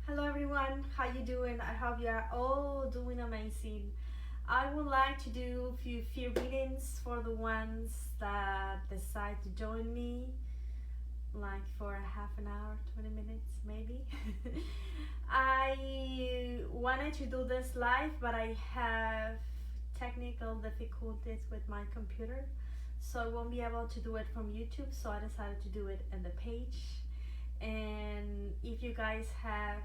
Hello everyone, how you doing? I hope you are all doing amazing. I would like to do few readings for the ones that decide to join me, like for a half an hour, 20 minutes maybe. I wanted to do this live, but I have technical difficulties with my computer, so I won't be able to do it from YouTube, so I decided to do it in the page. And if you guys have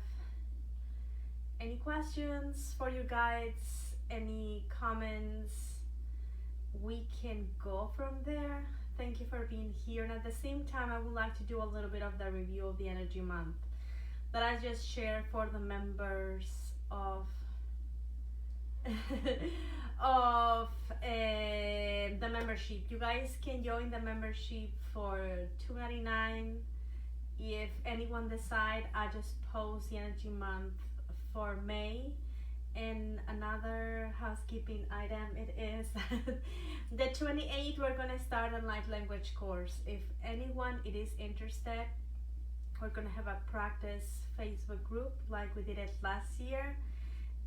any questions for your guides, any comments, we can go from there. Thank you for being here. And at the same time, I would like to do a little bit of the review of the energy month that I just shared for the members of the membership. You guys can join the membership for $2.99. If anyone decide, I just post the energy month for May. And another housekeeping item, it is the 28th we're gonna start a light language course. If anyone it is interested, we're gonna have a practice Facebook group like we did it last year,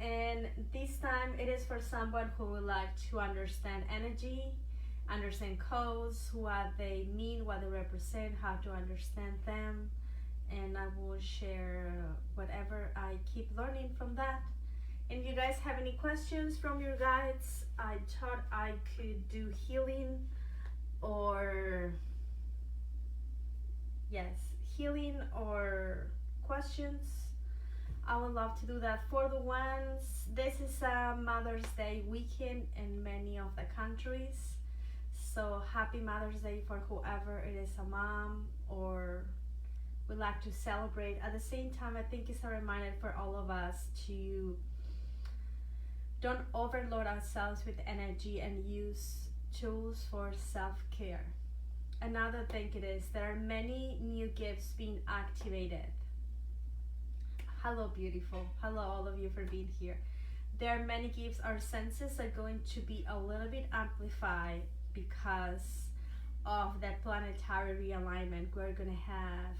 and this time it is for someone who would like to understand energy, understand codes, what they mean, what they represent, how to understand them, and I will share whatever I keep learning from that. And if you guys have any questions from your guides, I thought I could do healing or healing or questions. I would love to do that for the ones. This is a Mother's Day weekend in many of the countries. So happy Mother's Day for whoever it is, a mom or would like to celebrate. At the same time, I think it's a reminder for all of us to don't overload ourselves with energy and use tools for self-care. Another thing it is, there are many new gifts being activated. Hello beautiful, hello all of you for being here. There are many gifts. Our senses are going to be a little bit amplified because of the planetary realignment. We're gonna have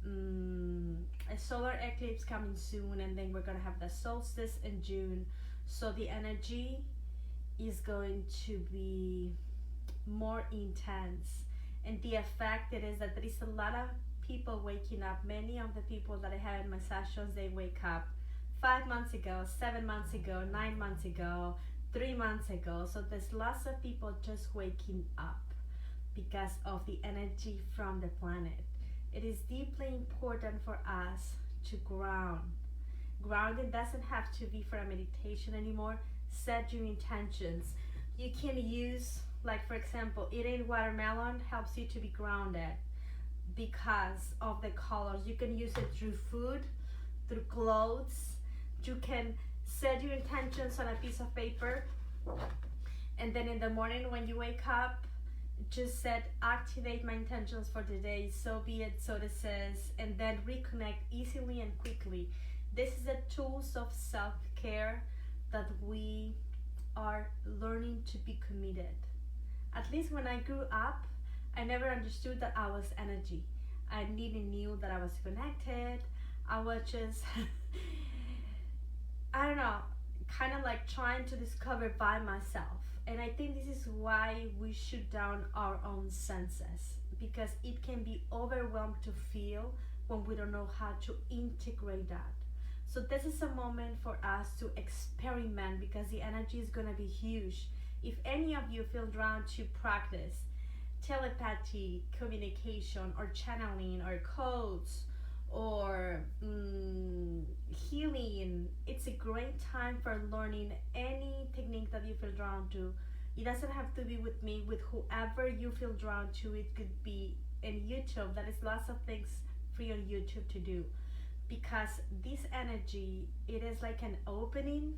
a solar eclipse coming soon, and then we're gonna have the solstice in June. So the energy is going to be more intense, and the effect it is that there is a lot of people waking up. Many of the people that I have in my sessions, they wake up 5 months ago, 7 months ago, 9 months ago, 3 months ago. So there's lots of people just waking up because of the energy from the planet. It is deeply important for us to ground. Grounding doesn't have to be for a meditation anymore. Set your intentions. You can use, like for example, eating watermelon helps you to be grounded because of the colors. You can use it through food, through clothes. You can set your intentions on a piece of paper, and then in the morning when you wake up, just set activate my intentions for today, so be it, so this is, and then reconnect easily and quickly. This is the tools of self-care that we are learning to be committed. At least when I grew up, I never understood that I was energy. I didn't knew that I was connected. I was just I don't know, kind of like trying to discover by myself. And I think this is why we shut down our own senses, because it can be overwhelmed to feel when we don't know how to integrate that. So this is a moment for us to experiment, because the energy is going to be huge. If any of you feel drawn to practice telepathy, communication, or channeling, or codes, or healing, it's a great time for learning any technique that you feel drawn to. It doesn't have to be with me, with whoever you feel drawn to. It could be in YouTube. There is lots of things free on YouTube to do, because this energy, it is like an opening.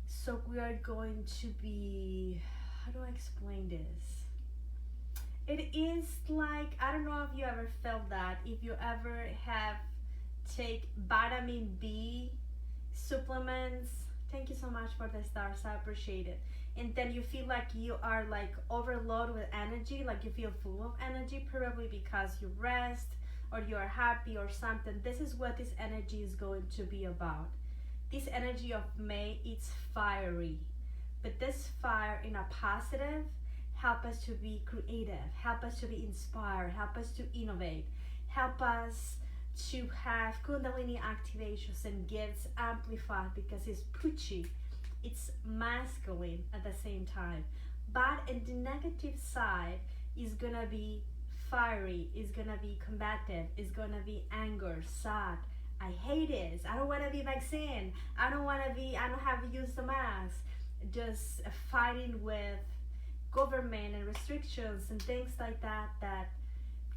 So we are going to be, how do I explain this? It is like, I don't know if you ever felt that, if you ever have take vitamin B supplements. Thank you so much for the stars, I appreciate it. And then you feel like you are like overloaded with energy, like you feel full of energy, probably because you rest or you're happy or something, this is what this energy is going to be about. This energy of May, it's fiery, but this fire in a positive help us to be creative, help us to be inspired, help us to innovate, help us to have Kundalini activations and gifts amplified, because it's puchy, it's masculine at the same time. But in the negative side is gonna be fiery, is gonna be combative, is gonna be anger, sad. I hate this. I don't want to be vaccinated. I don't have to use the mask. Just fighting with government and restrictions and things like that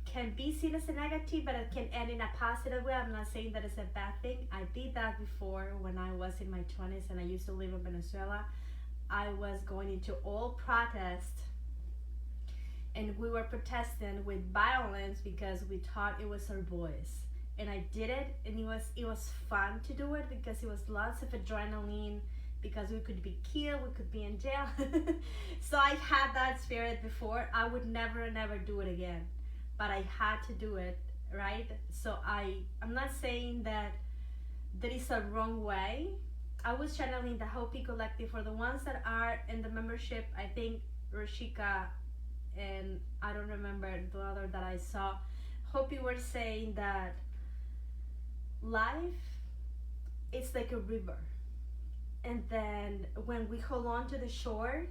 can be seen as a negative, but it can end in a positive way. I'm not saying that it's a bad thing. I did that before when I was in my 20s and I used to live in Venezuela. I was going into all protests, and we were protesting with violence because we thought it was our voice. And I did it, and it was fun to do it because it was lots of adrenaline, because we could be killed, we could be in jail. So I had that spirit before. I would never do it again, but I had to do it, right? So I'm not saying that there is a wrong way. I was channeling the Hopi Collective. For the ones that are in the membership, I think Rashika and I don't remember the other that I saw, Hopi were saying that life is like a river, and then when we hold on to the shore,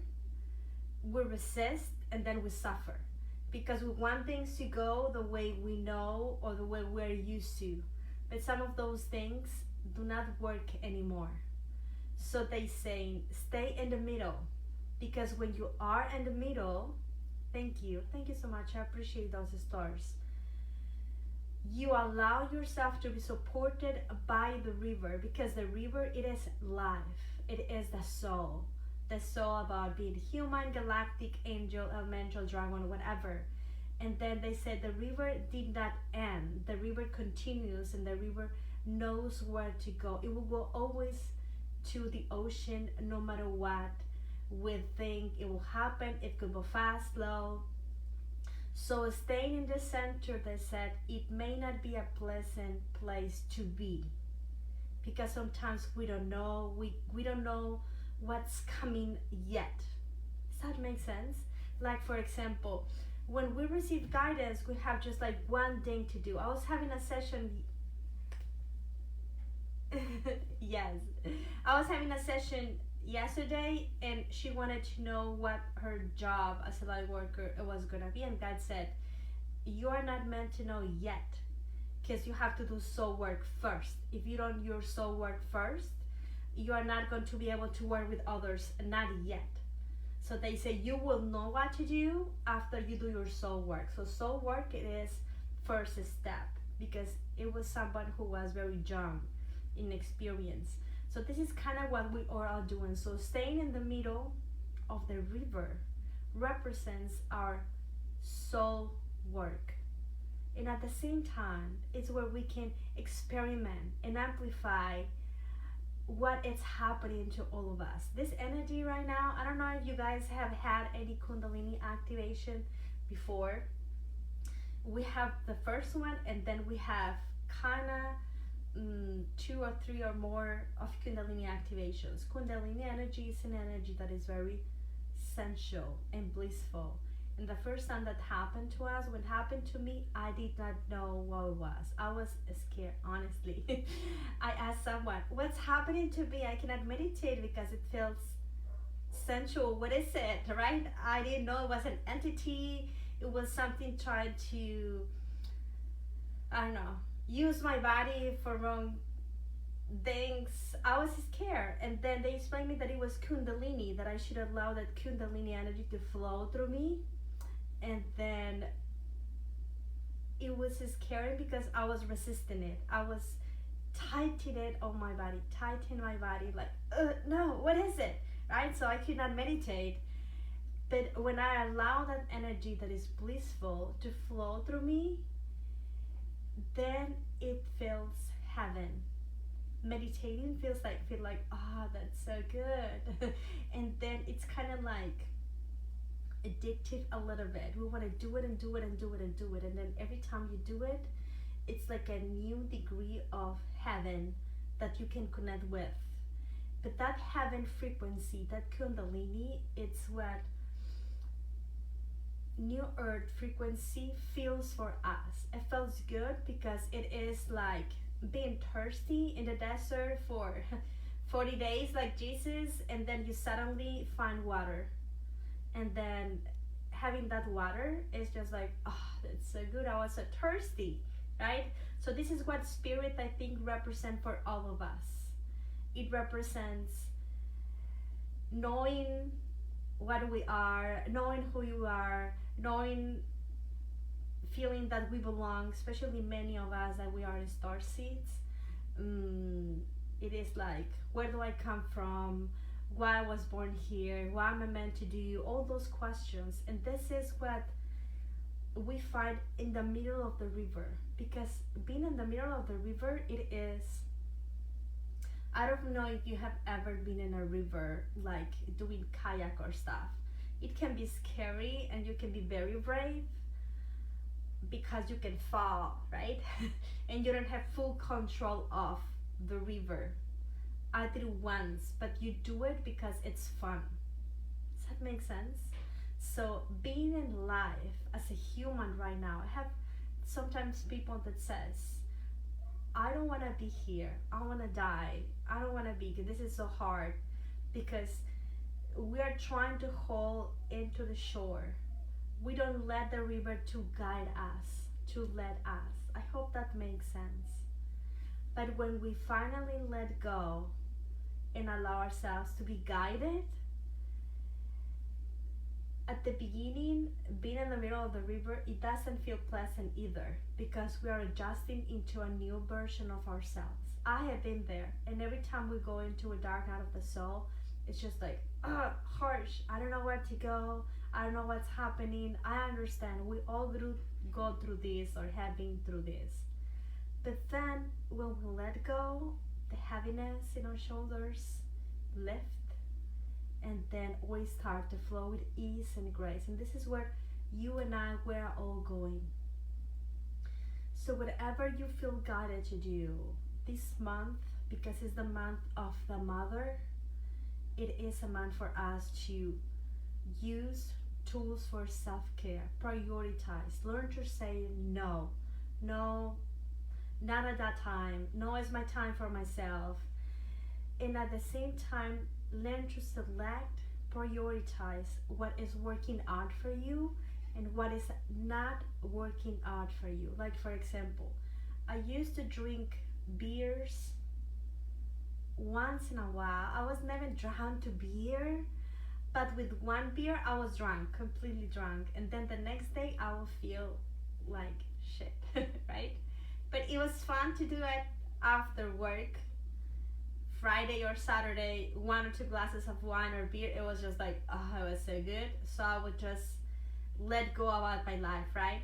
we resist and then we suffer because we want things to go the way we know or the way we're used to, but some of those things do not work anymore. So they say stay in the middle, because when you are in the middle, thank you so much, I appreciate those stars, you allow yourself to be supported by the river, because the river, it is life, it is the soul about being human, galactic, angel, elemental, dragon, whatever. And then they said the river did not end, the river continues, and the river knows where to go. It will go always to the ocean, no matter what we think it will happen. It could go fast, slow. So staying in the center, they said, it may not be a pleasant place to be, because sometimes we don't know, we don't know what's coming yet. Does that make sense? Like, for example, when we receive guidance, we have just like one thing to do. I was having a session yes, I was having a session yesterday, and she wanted to know what her job as a light worker was gonna be, and God said, you are not meant to know yet, because you have to do soul work first. If you don't do your soul work first, you are not going to be able to work with others, not yet. So they say you will know what to do after you do your soul work. So soul work, it is first step, because it was someone who was very young in experience. So this is kind of what we are all doing. So staying in the middle of the river represents our soul work. And at the same time, it's where we can experiment and amplify what is happening to all of us. This energy right now, I don't know if you guys have had any Kundalini activation before. We have the first one, and then we have kind of 2 or 3 or more of Kundalini activations. Kundalini energy is an energy that is very sensual and blissful. And the first time that happened to us, when it happened to me, I did not know what it was. I was scared, honestly. I asked someone, what's happening to me? I cannot meditate because it feels sensual. What is it, right? I didn't know it was an entity. It was something trying to, I don't know, use my body for wrong things. I was scared, and then they explained me that it was Kundalini, that I should allow that Kundalini energy to flow through me. And then it was scary because I was resisting it. I was tightening it on my body, like, no, what is it, right? So I could not meditate. But when I allow that energy that is blissful to flow through me, then it feels heaven. Meditating feel like, oh, that's so good. And then it's kind of like addictive a little bit. We want to do it and do it and do it and do it, and then every time you do it, it's like a new degree of heaven that you can connect with. But that heaven frequency, that kundalini, it's what new earth frequency feels for us. It feels good because it is like being thirsty in the desert for 40 days like Jesus, and then you suddenly find water, and then having that water is just like, oh, that's so good, I was so thirsty, right? So this is what spirit, I think, represent for all of us. It represents knowing what we are, knowing who you are, knowing, feeling that we belong, especially many of us that we are star seeds. It is like, where do I come from? Why I was born here? What am I meant to do? All those questions. And this is what we find in the middle of the river. Because being in the middle of the river, it is, I don't know if you have ever been in a river, like doing kayak or stuff. It can be scary and you can be very brave because you can fall, right? And you don't have full control of the river. I did it once, but you do it because it's fun. Does that make sense? So being in life as a human right now, I have sometimes people that says, I don't want to be here, I want to die, I don't want to be, this is so hard, because we are trying to hold into the shore. We don't let the river to guide us, to let us. I hope that makes sense. But when we finally let go and allow ourselves to be guided, at the beginning, being in the middle of the river, it doesn't feel pleasant either, because we are adjusting into a new version of ourselves. I have been there, and every time we go into a dark night of the soul, it's just like, harsh. I don't know where to go. I don't know what's happening. I understand. We all go through this or have been through this. But then when we let go, the heaviness in our shoulders lift, and then we start to flow with ease and grace. And this is where you and I, we're all going. So whatever you feel guided to do this month, because it's the month of the mother, it is a month for us to use tools for self-care, prioritize, learn to say no, not at that time, no, it's my time for myself. And at the same time, learn to select, prioritize what is working out for you and what is not working out for you. Like, for example, I used to drink beers once in a while. I was never drawn to beer, but with one beer I was drunk, completely drunk, and then the next day I will feel like shit, right? But it was fun to do it after work, Friday or Saturday, 1 or 2 glasses of wine or beer. It was just like, oh, it was so good. So I would just let go about my life, right?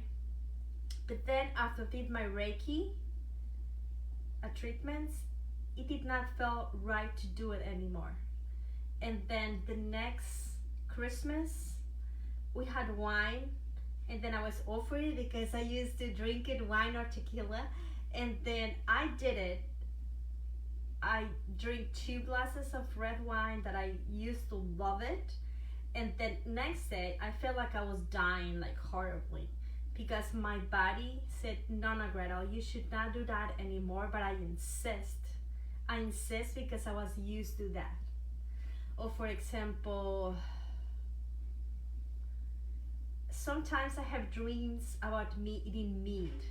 But then after I did my Reiki treatments, it did not feel right to do it anymore. And then the next Christmas, we had wine, and then I was over it because I used to drink it, wine or tequila, and then I did it. I drink 2 glasses of red wine that I used to love it, and then next day I felt like I was dying, like horribly, because my body said, no, Gretel, you should not do that anymore. But I insist because I was used to that. Or for example, sometimes I have dreams about me eating meat.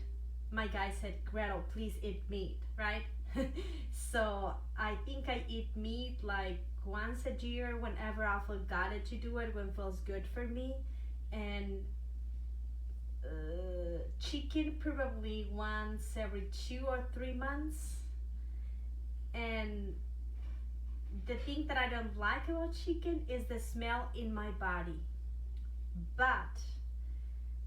My guy said, Gretel, please eat meat, right? So I think I eat meat like once a year whenever I feel guided to do it, when it feels good for me. And chicken probably once every 2 or 3 months. And the thing that I don't like about chicken is the smell in my body. But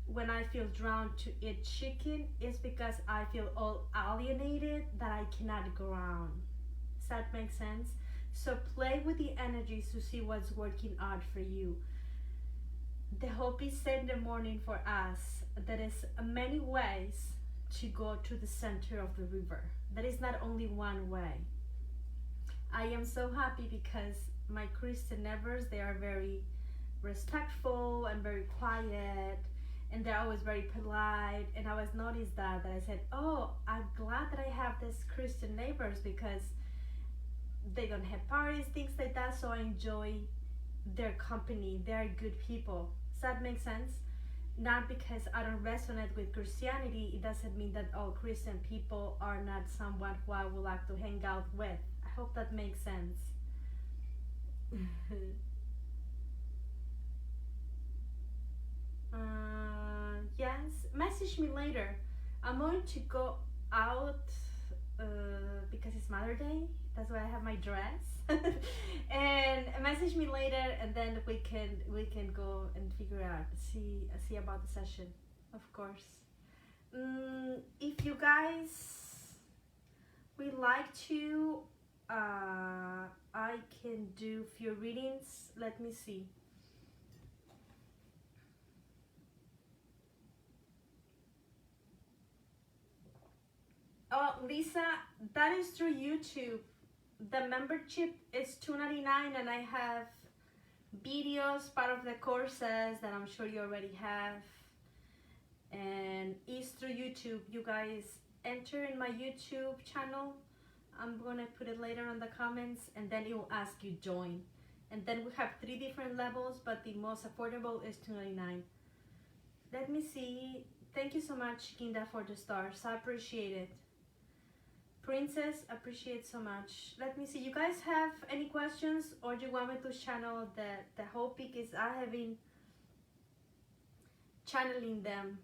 when I feel drawn to eat chicken, it's because I feel all alienated that I cannot ground. Does that make sense? So play with the energies to see what's working out for you. The Hopi said in the morning for us, there is many ways to go to the center of the river. There is not only one way. I am so happy because my Christian neighbors, they are very respectful and very quiet, and they're always very polite. And I was noticed that I said, oh, I'm glad that I have these Christian neighbors because they don't have parties, things like that, so I enjoy their company. They're good people. Does that make sense? Not because I don't resonate with Christianity, it doesn't mean that all Christian people are not someone who I would like to hang out with. I hope that makes sense. Yes, message me later. I'm going to go out because it's Mother Day. That's why I have my dress. And message me later, and then we can go and figure out, see about the session, of course. If you guys would like to, I can do few readings. Let me see. Oh, Lisa, that is through YouTube. The membership is $2.99, and I have videos, part of the courses that I'm sure you already have, and it's through YouTube. You guys enter in my YouTube channel. I'm gonna put it later in the comments, and then it will ask you join. And then we have 3 different levels, but the most affordable is $2.99. Let me see. Thank you so much, Kinda, for the stars. I appreciate it. Princess, appreciate so much. Let me see. You guys have any questions, or do you want me to channel the hopi? Because I have been channeling them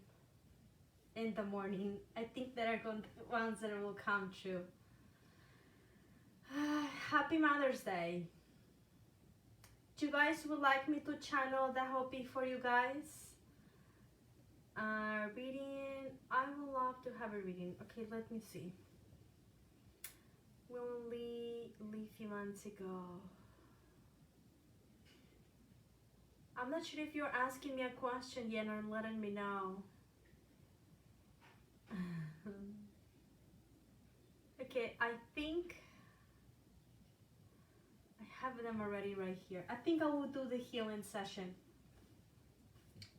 in the morning. I think there are ones that will come true. Happy Mother's Day. Do you guys would like me to channel the hopi for you guys? Reading. I would love to have a reading. Okay, let me see. We only leave few months ago. I'm not sure if you're asking me a question yet or letting me know. Okay, I think I have them already right here. I think I will do the healing session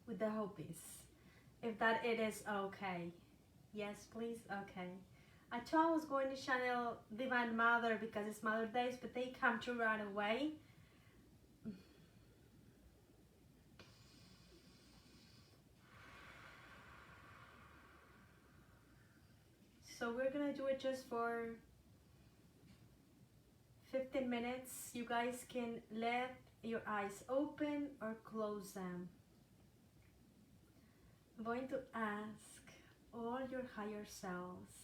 with the hopis, if that it is okay. Yes, please. Okay. I thought I was going to channel Divine Mother because it's Mother Days, but they come to right away. So we're gonna do it just for 15 minutes. You guys can let your eyes open or close them. I'm going to ask all your higher selves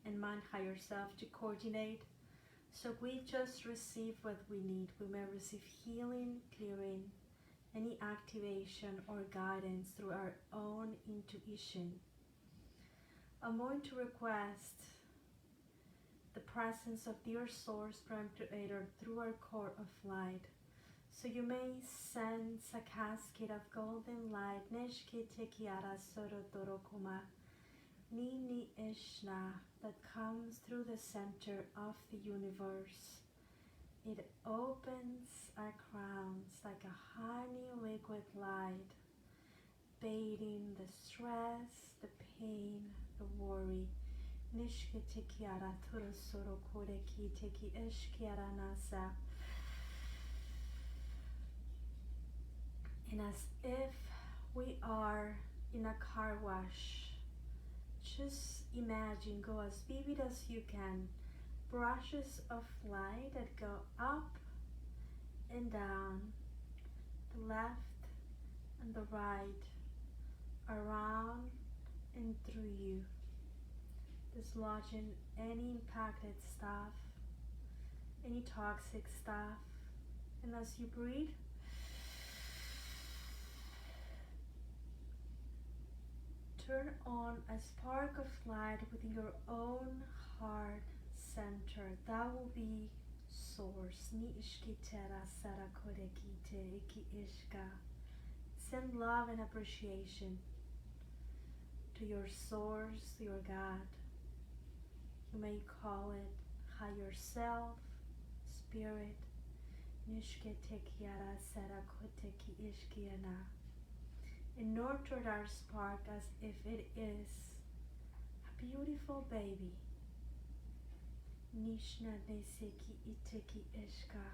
and mind higher self to coordinate, so we just receive what we need. We may receive healing, clearing, any activation or guidance through our own intuition. I'm going to request the presence of dear Source, Prime Creator, through our core of light. So you may sense a cascade of golden light, Neshke Tekiara Soro Torokuma, Nini Ishna, that comes through the center of the universe. It opens our crowns like a honey liquid light, bathing the stress, the pain, the worry. Nishke Tekiara Turosoro Koreki Teki Ishkiara Nasa. And as if we are in a car wash, just imagine, go as vivid as you can, brushes of light that go up and down, the left and the right, around and through you, dislodging any impacted stuff, any toxic stuff. And as you breathe, turn on a spark of light within your own heart center. That will be Source. Ni ishkitera sarakorekite iki ishka. Send love and appreciation to your source, your God. You may call it higher self, spirit, Nishketekiara Sarakoteki Ishkiana. And nurture our spark as if it is a beautiful baby. Nishna Neseki Iteki Ishka.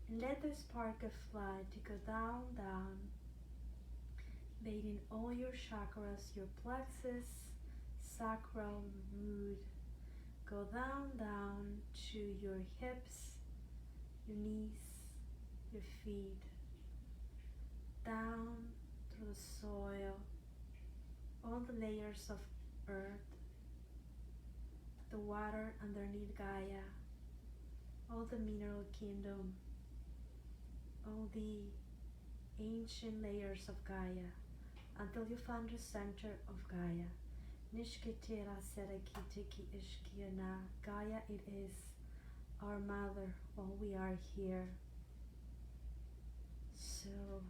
And let the spark of light to go down, down, bathing all your chakras, your plexus, sacral, root. Go down, down to your hips, your knees, your feet, down through the soil, all the layers of earth, the water underneath Gaia, all the mineral kingdom, all the ancient layers of Gaia, until you find the center of Gaia. Nishketera Serakitiki Ishkiana. Gaia, it is our mother while we are here. So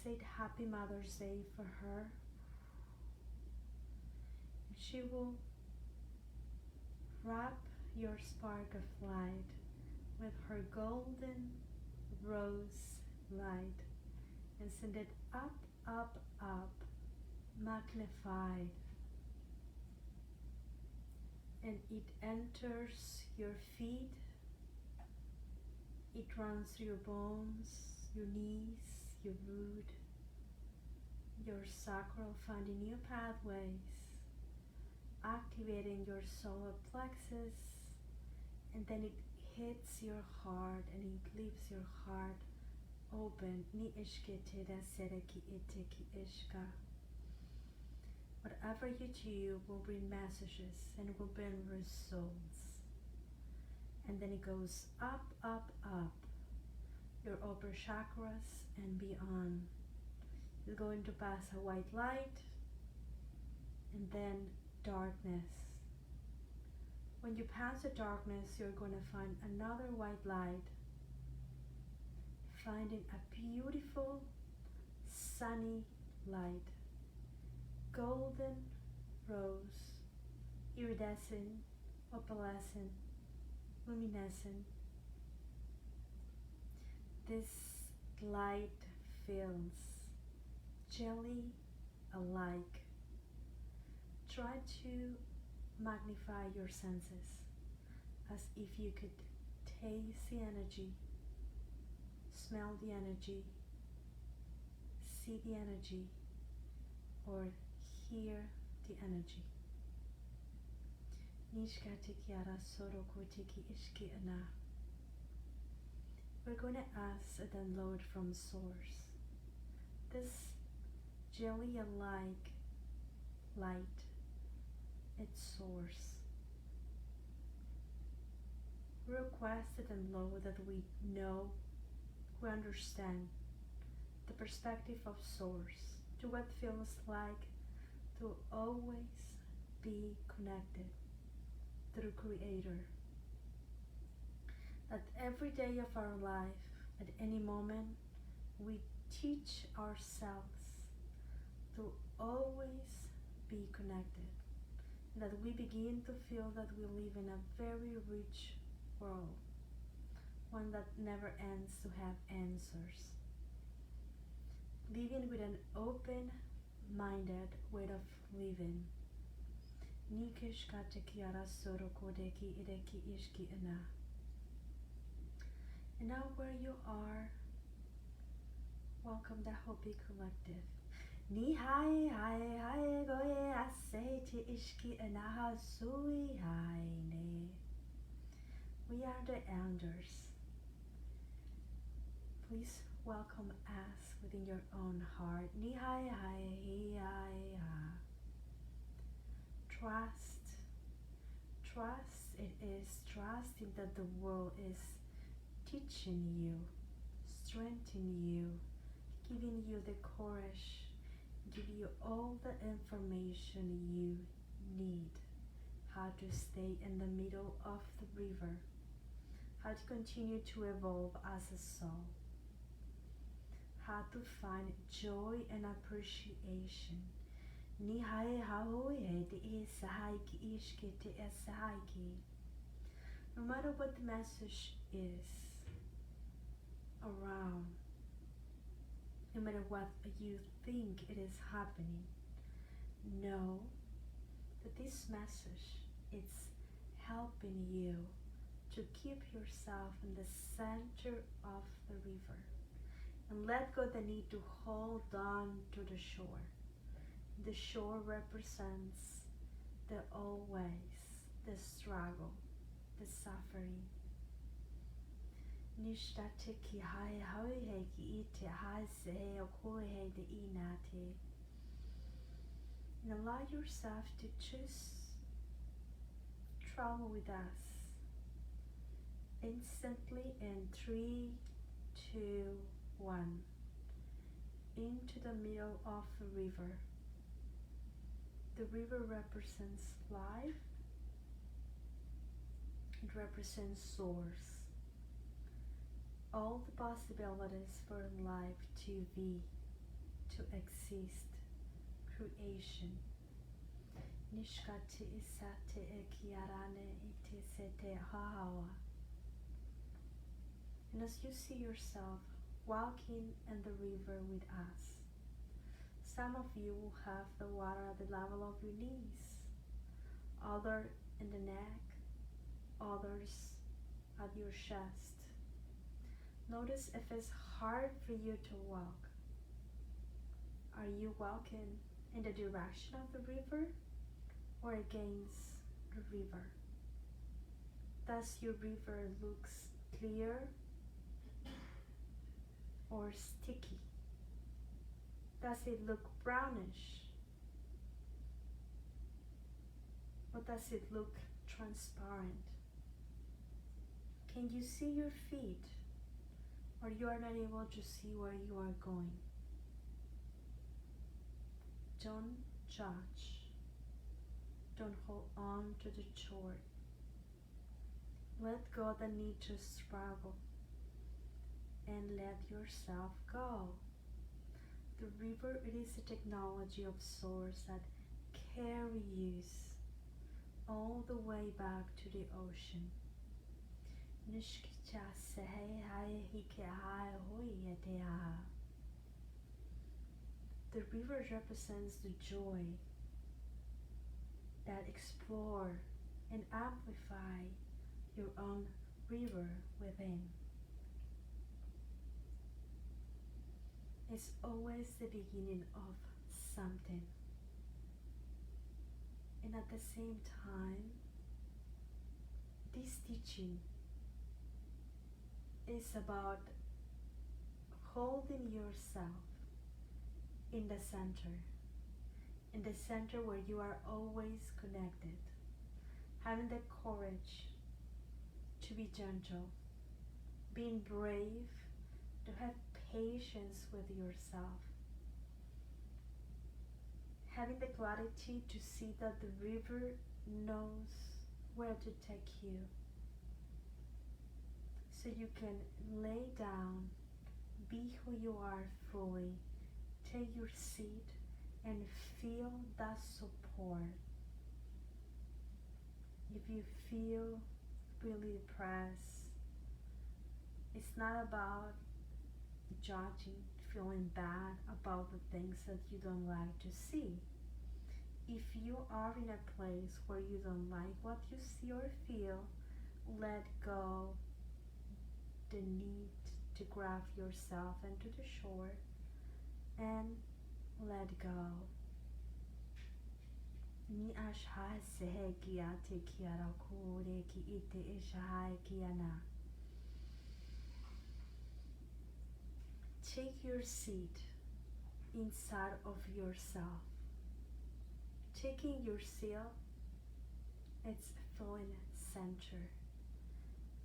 say Happy Mother's Day for her. She will wrap your spark of light with her golden rose light and send it up, up, up, magnified, and it enters your feet, it runs through your bones, your knees, your root, your sacral, finding new pathways, activating your solar plexus, and then it hits your heart and it leaves your heart open. Ni ishketeda sereki iteki ishka. Whatever you do will bring messages and will bring results. And then it goes up, up, up, your upper chakras and beyond. It's going to pass a white light and then darkness. When you pass the darkness, you're going to find another white light, finding a beautiful sunny light. Golden rose, iridescent, opalescent, luminescent. This light feels jelly alike. Try to magnify your senses as if you could taste the energy, smell the energy, see the energy, or hear the energy. We're going to ask a download from source. This jelly-like light, its source. We request a download that we know, we understand the perspective of source, to what feels like to always be connected through Creator. That every day of our life, at any moment, we teach ourselves to always be connected. That we begin to feel that we live in a very rich world, one that never ends to have answers. Living with an open-minded way of living. And now where you are, welcome the Hopi Collective. Ni hai hai hai goe aseti ishki anaha sui hai ne. We are the elders. Please welcome us within your own heart. Ni hai hai hi hai ha. Trust. Trust, it is trusting that the world is teaching you, strengthening you, giving you the courage, give you all the information you need, how to stay in the middle of the river, how to continue to evolve as a soul, how to find joy and appreciation. Ni hai haoe te e sahai ki ishke te e sahai ki. No matter what the message is around, no matter what you think it is happening, know that this message is helping you to keep yourself in the center of the river and let go the need to hold on to the shore. The shore represents the always, the struggle, the suffering. Nishtate ki hai hauhe ki ite hai sehe okohe de inate. And allow yourself to just travel with us instantly in 3, 2, 1 into the middle of the river. The river represents life. It represents source. All the possibilities for life to be, to exist, creation. Nishkate isate e kiarane ite sete hahawa. And as you see yourself walking in the river with us, some of you will have the water at the level of your knees, others in the neck, others at your chest. Notice if it's hard for you to walk. Are you walking in the direction of the river or against the river? Does your river look clear or sticky? Does it look brownish? Or does it look transparent? Can you see your feet? Or you are not able to see where you are going? Don't judge. Don't hold on to the shore. Let go the need to struggle and let yourself go. The river, it is a technology of source that carries all the way back to the ocean. The river represents the joy that explore and amplify your own river within. It's always the beginning of something. And at the same time, this teaching is about holding yourself in the center where you are always connected, having the courage to be gentle, being brave, to have patience with yourself, having the clarity to see that the river knows where to take you, so you can lay down, be who you are fully, take your seat and feel that support. If you feel really depressed, it's not about judging, feeling bad about the things that you don't like to see. If you are in a place where you don't like what you see or feel, let go the need to grab yourself into the shore and let go. Ni ashai sehe kiate kiara kore ki ite ishai kiana. Take your seat inside of yourself. Taking your seat, it's feeling center.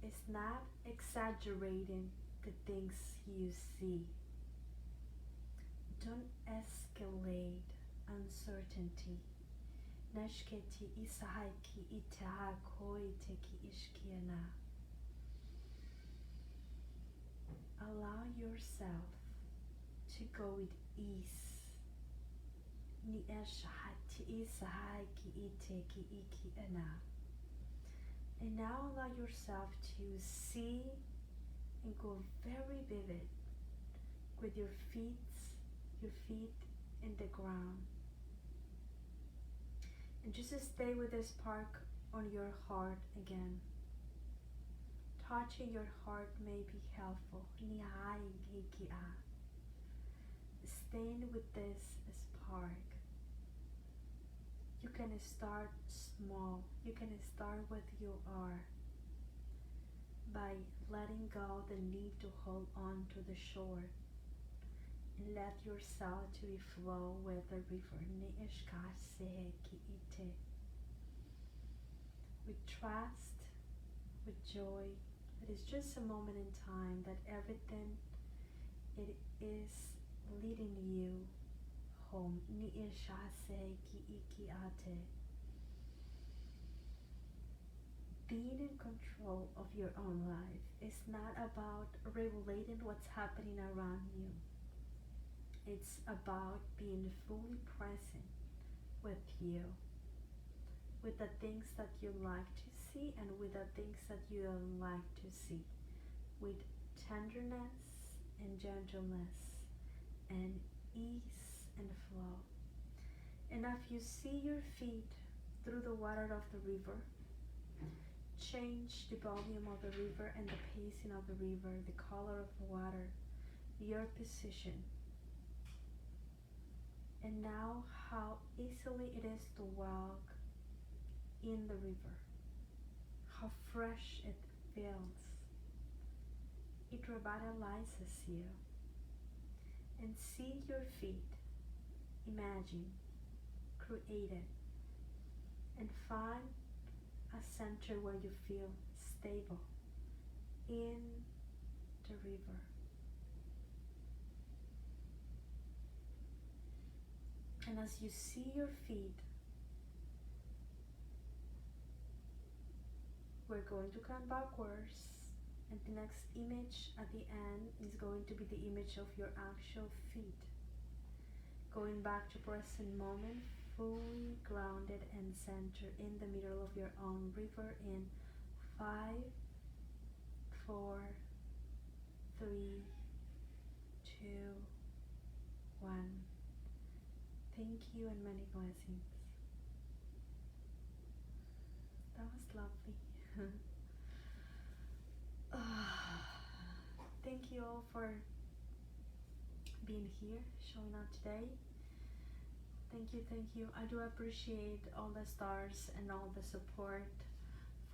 It's not exaggerating the things you see. Don't escalate uncertainty. Nashketi isahaki itaha koi teki ishkiana. Allow yourself to go with ease. Ni eshai ti isahai ki ite ki iki ena. And now allow yourself to see and go very vivid with your feet in the ground. And just stay with this spark on your heart again. Touching your heart may be helpful. Staying with this spark. You can start small. You can start where you are by letting go the need to hold on to the shore and let yourself to flow with the river. With trust, with joy. It is just a moment in time that everything it is leading you home. Being in control of your own life is not about regulating what's happening around you. It's about being fully present with you, with the things that you like to see and with the things that you don't like to see, with tenderness and gentleness and ease and flow. And if you see your feet through the water of the river, change the volume of the river and the pacing of the river, the color of the water, your position. And now how easily it is to walk in the river, how fresh it feels. It revitalizes you. And see your feet, imagine, create it, and find a center where you feel stable in the river. And as you see your feet, we're going to come backwards, and the next image at the end is going to be the image of your actual feet. Going back to present moment, fully grounded and centered in the middle of your own river in 5, 4, 3, 2, 1. Thank you and many blessings. That was lovely. Thank you all for being here, showing up today. Thank you. I do appreciate all the stars and all the support.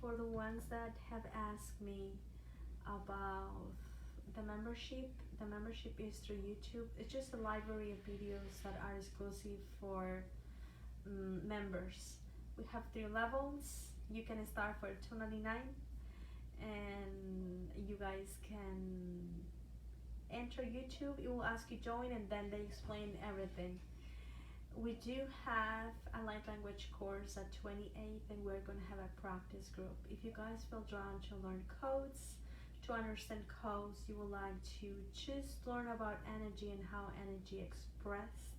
For the ones that have asked me about the membership is through YouTube. It's just a library of videos that are exclusive for members. We have 3 levels. You can start for $2.99 and you guys can enter YouTube. It will ask you join and then they explain everything. We do have a light language course at 28th and we're going to have a practice group. If you guys feel drawn to learn codes, to understand codes, you would like to just learn about energy and how energy expressed,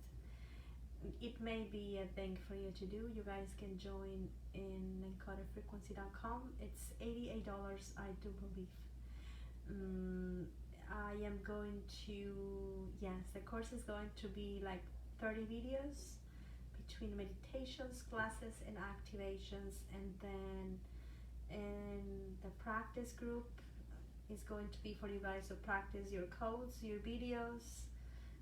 it may be a thing for you to do. You guys can join in encodedfrequency.com. It's $88, I do believe. I am going to, yes, the course is going to be like 30 videos between meditations, classes, and activations, and then in the practice group is going to be for you guys to practice your codes, your videos.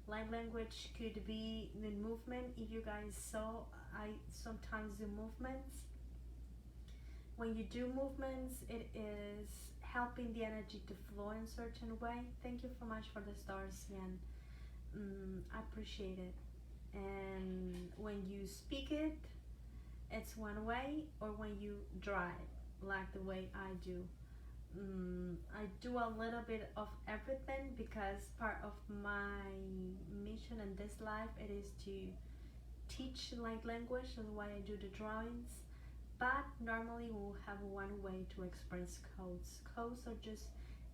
Light language could be the movement. If you guys saw, I sometimes do movements. When you do movements, it is helping the energy to flow in a certain way. Thank you so much for the stars, Yan. I appreciate it. And when you speak it, it's one way, or when you draw it, like the way I do. I do a little bit of everything because part of my mission in this life it is to teach light language. That's why I do the drawings. But normally we'll have one way to express codes. Codes are just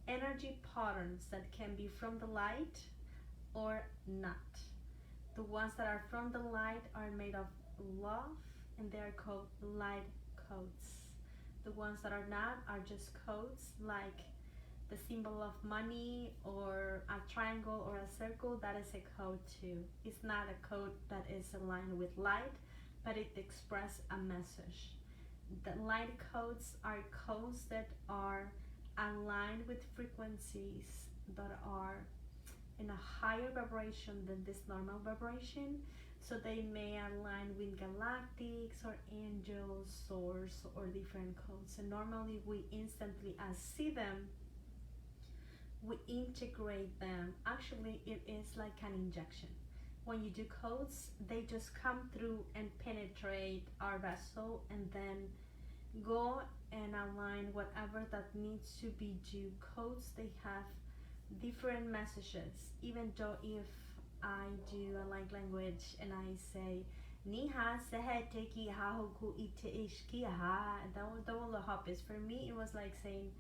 energy patterns that can be from the light or not. The ones that are from the light are made of love, and they are called light codes. The ones that are not are just codes, like the symbol of money or a triangle or a circle. That is a code too. It's not a code that is aligned with light, but it expresses a message. The light codes are codes that are aligned with frequencies that are in a higher vibration than this normal vibration, so they may align with galactics or angels, source, or different codes. And normally we instantly, as see them, we integrate them. Actually, it is like an injection. When you do codes, they just come through and penetrate our vessel, and then go and align whatever that needs to be due. Codes, they have different messages. Even though if I do a light language and I say Niha sehe ki hahoku ite ishki ha, that will the hopis. For me, it was like saying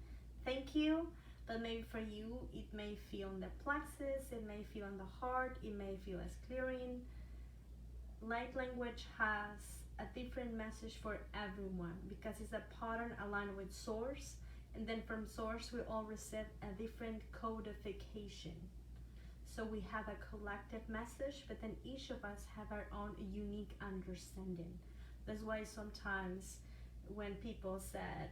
thank you, but maybe for you, it may feel in the plexus, it may feel in the heart, it may feel as clearing. Light language has a different message for everyone because it's a pattern aligned with source, and then from source we all receive a different codification. So we have a collective message, but then each of us have our own unique understanding. That's why sometimes when people said,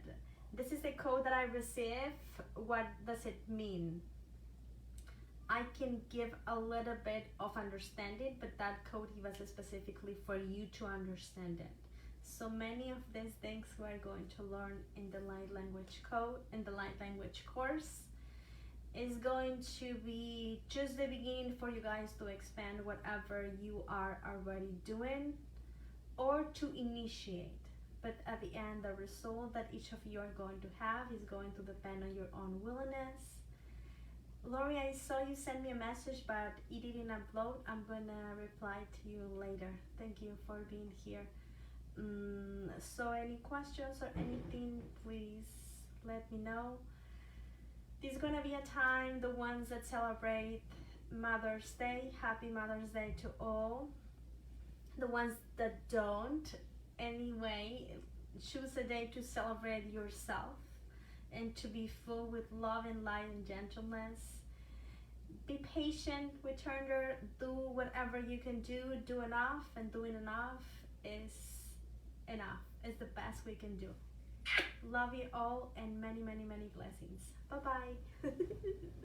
this is a code that I receive, what does it mean? I can give a little bit of understanding, but that code was specifically for you to understand it. So many of these things we're going to learn in the light language code, in the light language course, is going to be just the beginning for you guys to expand whatever you are already doing or to initiate. But at the end, the result that each of you are going to have is going to depend on your own willingness. Lori, I saw you send me a message, but it didn't upload. I'm gonna reply to you later. Thank you for being here. So any questions or anything, please let me know. This is gonna be a time, the ones that celebrate Mother's Day, happy Mother's Day to all. The ones that don't, anyway, choose a day to celebrate yourself and to be full with love and light and gentleness. Be patient with Turner, do whatever you can do enough, and doing enough is enough. It's the best we can do. Love you all and many, many, many blessings. Bye-bye.